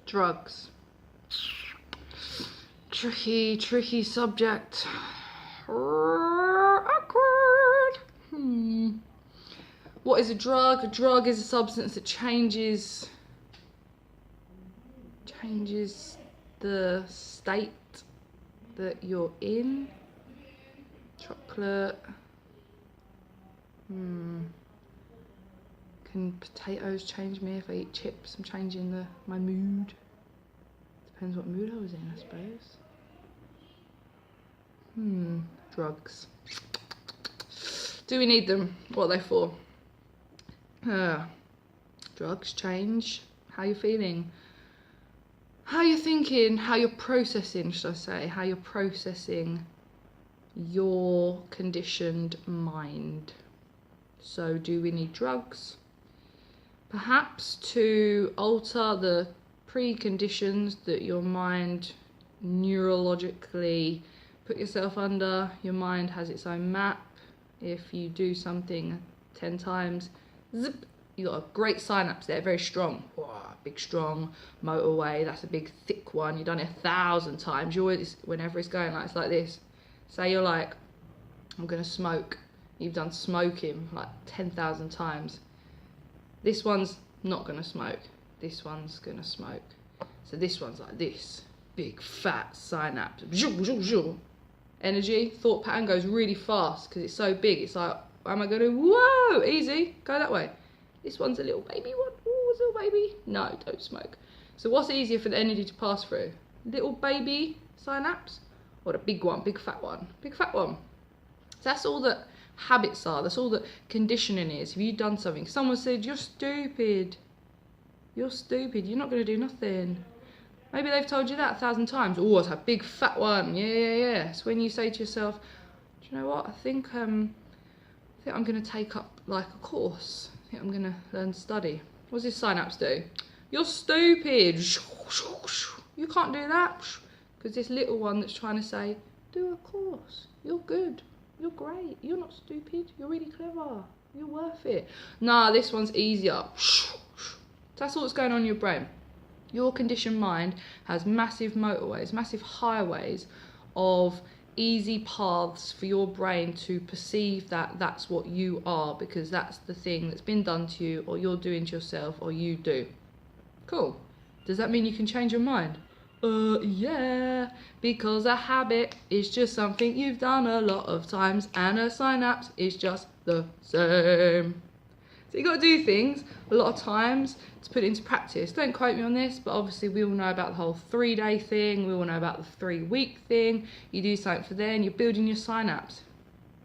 Drugs. Tricky subject. Awkward. What is a drug? A drug is a substance that changes the state that you're in. Chocolate. Can potatoes change me if I eat chips? I'm changing my mood. Depends what mood I was in, I suppose. Drugs. Do we need them? What are they for? Drugs change how you're feeling, how you're thinking, how you're processing, should I say, how you're processing your conditioned mind. So do we need drugs? Perhaps to alter the preconditions that your mind neurologically put yourself under. Your mind has its own map. If you do something 10 times, zip, you got a great synapse there, very strong. Wow, big strong motorway, that's a big thick one. You've done it 1,000 times. You always, whenever it's going like, it's like this. Say you're like, I'm gonna smoke. You've done smoking like 10,000 times. This one's not gonna smoke. This one's gonna smoke. So this one's like this, big fat synapse. Energy, thought pattern goes really fast because it's so big. It's like, am I gonna, whoa, easy, go that way. This one's a little baby one. Ooh, it's a little baby. No, don't smoke. So what's easier for the energy to pass through? Little baby synapse or the big one, big fat one? Big fat one. So that's all that habits are. That's all that conditioning is. If you've done something, someone said, you're stupid. You're stupid. You're not going to do nothing. Maybe they've told you that 1,000 times. Oh, it's a big fat one. Yeah. So when you say to yourself, do you know what? I think I'm going to take up like a course. I think I'm going to learn to study. What does this synapse do? You're stupid. You can't do that. Because this little one that's trying to say, do a course. You're good. You're great. You're not stupid. You're really clever. You're worth it. Nah, this one's easier. That's all that's going on in your brain. Your conditioned mind has massive motorways, massive highways of easy paths for your brain to perceive that that's what you are, because that's the thing that's been done to you, or you're doing to yourself, or you do. Cool. Does that mean you can change your mind? Yeah, because a habit is just something you've done a lot of times, and a synapse is just the same. So you got to do things a lot of times to put it into practice. Don't quote me on this, but obviously we all know about the whole 3-day thing. We all know about the 3-week thing. You do something for then, you're building your synapse.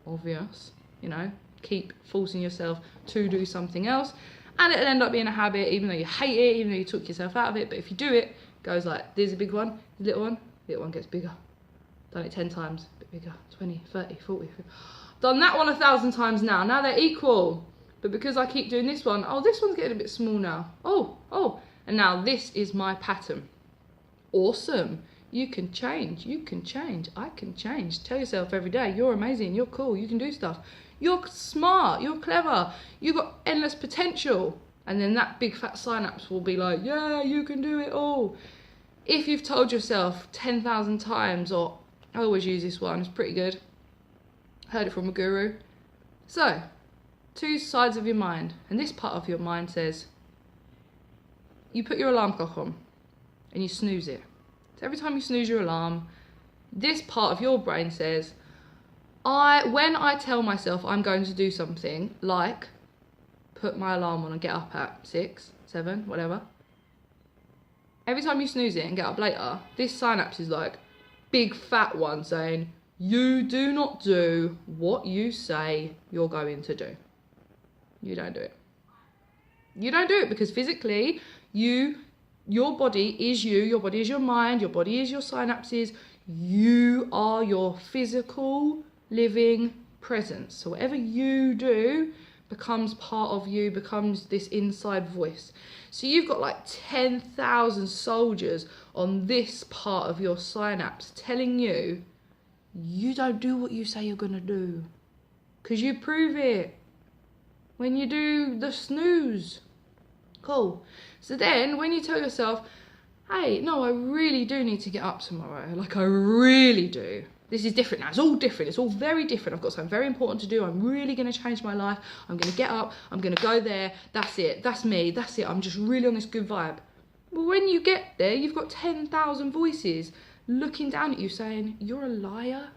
Obvious, you know, keep forcing yourself to do something else. And it'll end up being a habit, even though you hate it, even though you took yourself out of it. But if you do it, it goes like, there's a big one, little one gets bigger. Done it 10 times, a bit bigger, 20, 30, 40. 50. Done that one 1,000 times now. Now they're equal. But because I keep doing this one, oh, this one's getting a bit small now. Oh, and now this is my pattern. Awesome. You can change, I can change. Tell yourself every day, you're amazing, you're cool, you can do stuff. You're smart, you're clever, you've got endless potential. And then that big fat synapse will be like, yeah, you can do it all. If you've told yourself 10,000 times, or I always use this one, it's pretty good. Heard it from a guru. So, 2 sides of your mind, and this part of your mind says, you put your alarm clock on and you snooze it. So every time you snooze your alarm, this part of your brain says, when I tell myself I'm going to do something, like put my alarm on and get up at 6, 7, whatever, every time you snooze it and get up later, this synapse is like, big fat one saying, you do not do what you say you're going to do. You don't do it. You don't do it because physically, your body is you, your body is your mind, your body is your synapses. You are your physical living presence. So whatever you do becomes part of you, becomes this inside voice. So you've got like 10,000 soldiers on this part of your synapse telling you, you don't do what you say you're going to do. Because you prove it when you do the snooze. Cool. So then when you tell yourself, hey, no, I really do need to get up tomorrow. Like, I really do. This is different now. It's all different. It's all very different. I've got something very important to do. I'm really going to change my life. I'm going to get up. I'm going to go there. That's it. That's me. That's it. I'm just really on this good vibe. But when you get there, you've got 10,000 voices looking down at you saying, you're a liar.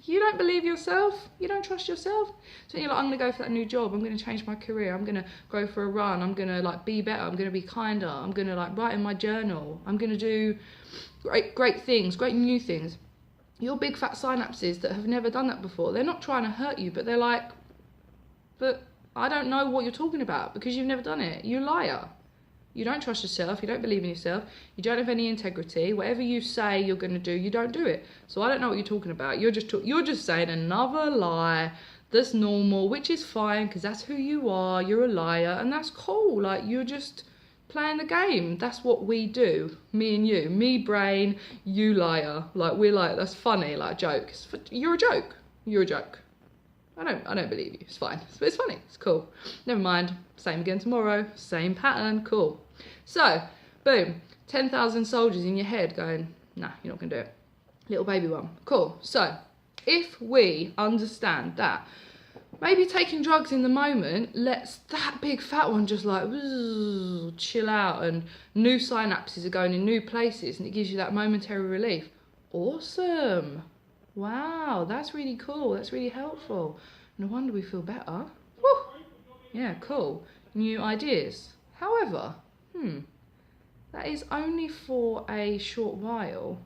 You don't believe yourself. You don't trust yourself. So you're like, I'm going to go for that new job. I'm going to change my career. I'm going to go for a run. I'm going to like be better. I'm going to be kinder. I'm going to like write in my journal. I'm going to do great things, great new things. Your big fat synapses that have never done that before, they're not trying to hurt you, but they're like, but I don't know what you're talking about because you've never done it. You're a liar. You don't trust yourself. You don't believe in yourself. You don't have any integrity. Whatever you say you're going to do, you don't do it. So I don't know what you're talking about. You're just saying another lie that's normal, which is fine because that's who you are. You're a liar, and that's cool. Like, you're just playing the game. That's what we do. Me and you. Me brain, you liar. Like, we're like, that's funny, like a joke. You're a joke. You're a joke. I don't believe you. It's fine. It's funny. It's cool. Never mind. Same again tomorrow. Same pattern. Cool. So, boom. 10,000 soldiers in your head going, nah, you're not going to do it. Little baby one. Cool. So, if we understand that, maybe taking drugs in the moment lets that big fat one just like chill out, and new synapses are going in new places, and it gives you that momentary relief. Awesome. Wow, that's really cool. That's really helpful. No wonder we feel better. Woo. Yeah, cool. New ideas. However, that is only for a short while.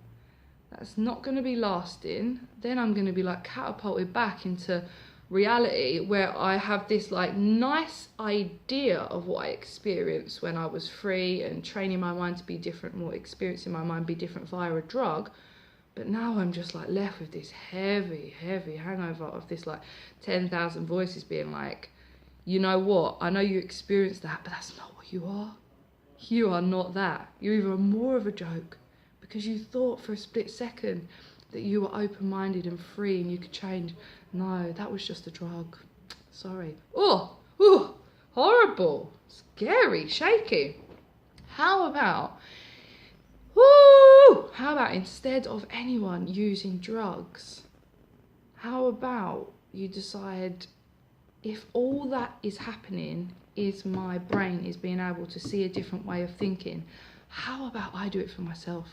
That's not going to be lasting. Then I'm going to be like catapulted back into reality where I have this like nice idea of what I experienced when I was free and training my mind to be different, more experiencing my mind be different via a drug. But now I'm just like left with this heavy hangover of this like 10,000 voices being like, you know what? I know you experienced that, but that's not what you are. You are not that. You're even more of a joke because you thought for a split second that you were open-minded and free and you could change. No, that was just a drug. Sorry. Oh, horrible, scary, shaky. How about instead of anyone using drugs, how about you decide, if all that is happening is my brain is being able to see a different way of thinking, how about I do it for myself?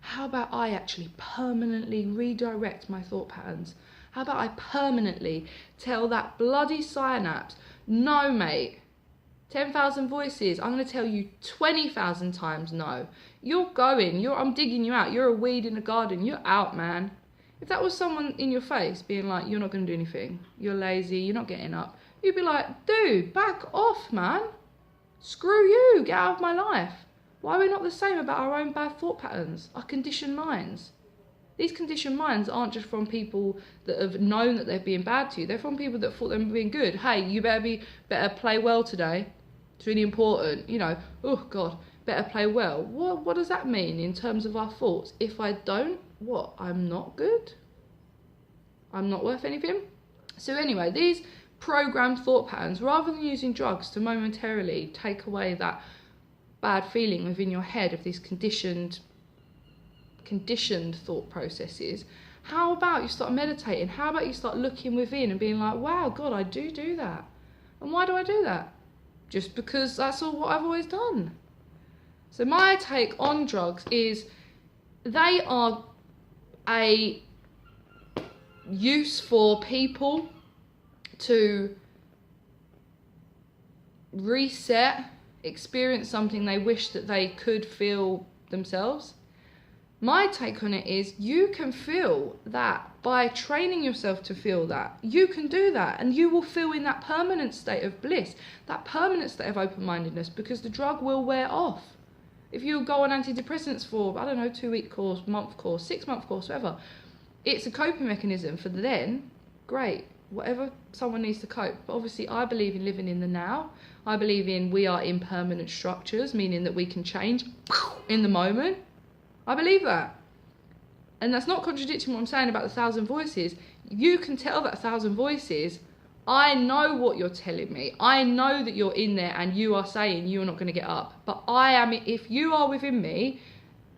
How about I actually permanently redirect my thought patterns? How about I permanently tell that bloody synapse, no mate, 10,000 voices, I'm going to tell you 20,000 times no. I'm digging you out. You're a weed in a garden. You're out, man. If that was someone in your face being like, you're not going to do anything, you're lazy, you're not getting up, you'd be like, dude, back off, man. Screw you, get out of my life. Why are we not the same about our own bad thought patterns, our conditioned minds? These conditioned minds aren't just from people that have known that they're being bad to you. They're from people that thought they were being good. Hey, you better play well today. It's really important. You know, oh God, better play well. What does that mean in terms of our thoughts? If I don't, what? I'm not good? I'm not worth anything? So anyway, these programmed thought patterns, rather than using drugs to momentarily take away that bad feeling within your head of these conditioned thought processes, how about you start meditating? How about you start looking within and being like, wow, God, I do that. And why do I do that? Just because that's all what I've always done. So my take on drugs is they are a use for people to reset, experience something they wish that they could feel themselves. My take on it is you can feel that by training yourself to feel that. You can do that and you will feel in that permanent state of bliss, that permanent state of open-mindedness, because the drug will wear off. If you go on antidepressants for, 2-week course, month course, 6-month course, whatever, it's a coping mechanism for then, great, whatever someone needs to cope. But obviously I believe in living in the now. I believe in we are impermanent structures, meaning that we can change in the moment. I believe that. And that's not contradicting what I'm saying about the 1,000 voices. You can tell that 1,000 voices, I know what you're telling me. I know that you're in there and you are saying you're not going to get up. But I am, if you are within me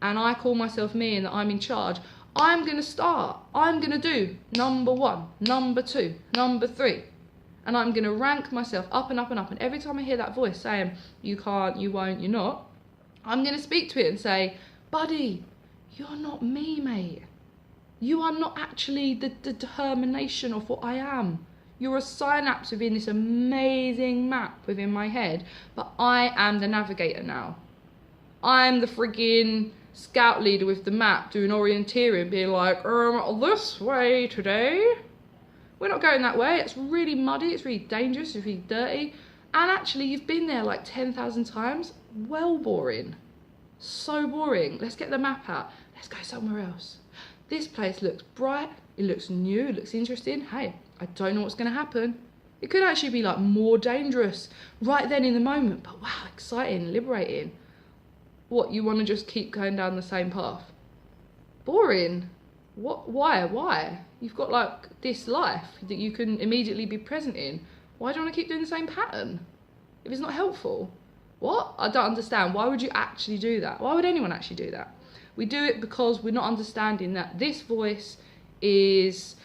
and I call myself me and that I'm in charge, I'm going to start. I'm going to do number 1, number 2, number 3. And I'm going to rank myself up and up and up. And every time I hear that voice saying, you can't, you won't, you're not, I'm going to speak to it and say, buddy, you're not me, mate. You are not actually the determination of what I am. You're a synapse within this amazing map within my head, but I am the navigator now. I'm the friggin' scout leader with the map doing orienteering, being like, this way today. We're not going that way. It's really muddy, it's really dangerous, it's really dirty. And actually, you've been there like 10,000 times. Well boring. So boring. Let's get the map out. Let's go somewhere else. This place looks bright, it looks new, it looks interesting. Hey, I don't know what's going to happen. It could actually be like more dangerous right then in the moment, but wow, exciting, liberating. What, you want to just keep going down the same path? Boring. What? Why? You've got like this life that you can immediately be present in. Why do you want to keep doing the same pattern if it's not helpful? What? I don't understand. Why would you actually do that? Why would anyone actually do that? We do it because we're not understanding that this voice is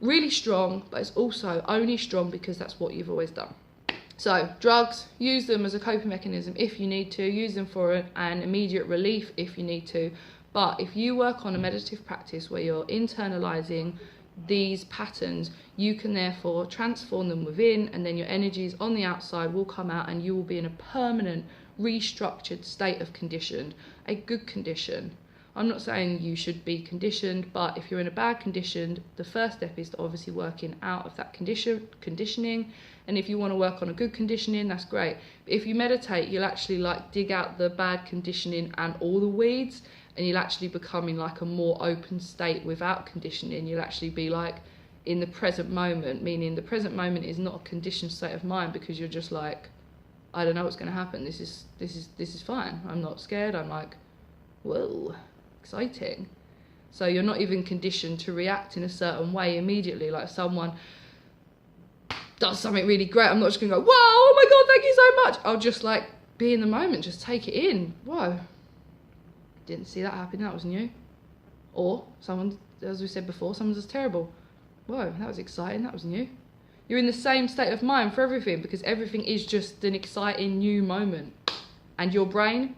really strong, but it's also only strong because that's what you've always done. So drugs, use them as a coping mechanism if you need to, use them for an immediate relief if you need to. But if you work on a meditative practice where you're internalizing these patterns, you can therefore transform them within, and then your energies on the outside will come out and you will be in a permanent, restructured state of condition, a good condition. I'm not saying you should be conditioned, but if you're in a bad condition, the first step is to obviously working out of that conditioning. And if you want to work on a good conditioning, that's great. But if you meditate, you'll actually like dig out the bad conditioning and all the weeds, and you'll actually become in like a more open state without conditioning. You'll actually be like in the present moment, meaning the present moment is not a conditioned state of mind because you're just like, I don't know what's going to happen. This is fine. I'm not scared. I'm like, whoa. Exciting. So you're not even conditioned to react in a certain way immediately. Like someone does something really great, I'm not just gonna go, whoa, oh my god, thank you so much. I'll just like be in the moment, just take it in. Whoa, didn't see that happen, that was new. Or someone, as we said before, someone's just terrible. Whoa, that was exciting, that was new. You're in the same state of mind for everything because everything is just an exciting new moment. And your brain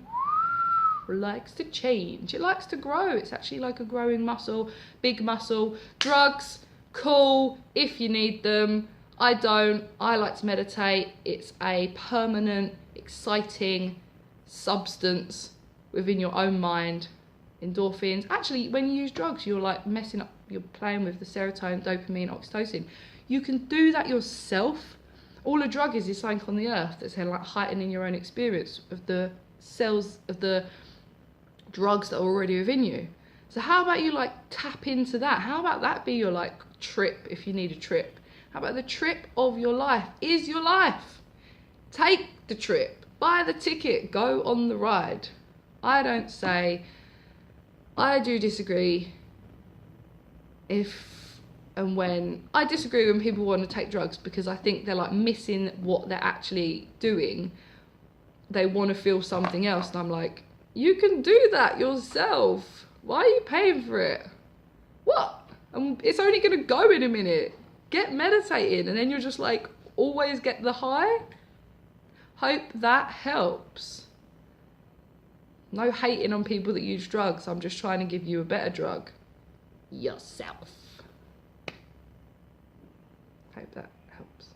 likes to change, it likes to grow. It's actually like a growing muscle, big muscle. Drugs, cool if you need them. I don't. I like to meditate. It's a permanent, exciting substance within your own mind. Endorphins. Actually, when you use drugs, you're like messing up, you're playing with the serotonin, dopamine, oxytocin. You can do that yourself. All a drug is something on the earth that's like heightening your own experience of the cells of the drugs that are already within you. So how about you like tap into that? How about that be your like trip if you need a trip? How about the trip of your life is your life? Take the trip, buy the ticket, go on the ride. I don't say, I do disagree if and when, I disagree when people want to take drugs because I think they're like missing what they're actually doing. They want to feel something else and I'm like, you can do that yourself. Why are you paying for it? What? It's only going to go in a minute. Get meditating and then you'll just like always get the high. Hope that helps. No hating on people that use drugs. I'm just trying to give you a better drug. Yourself. Hope that helps.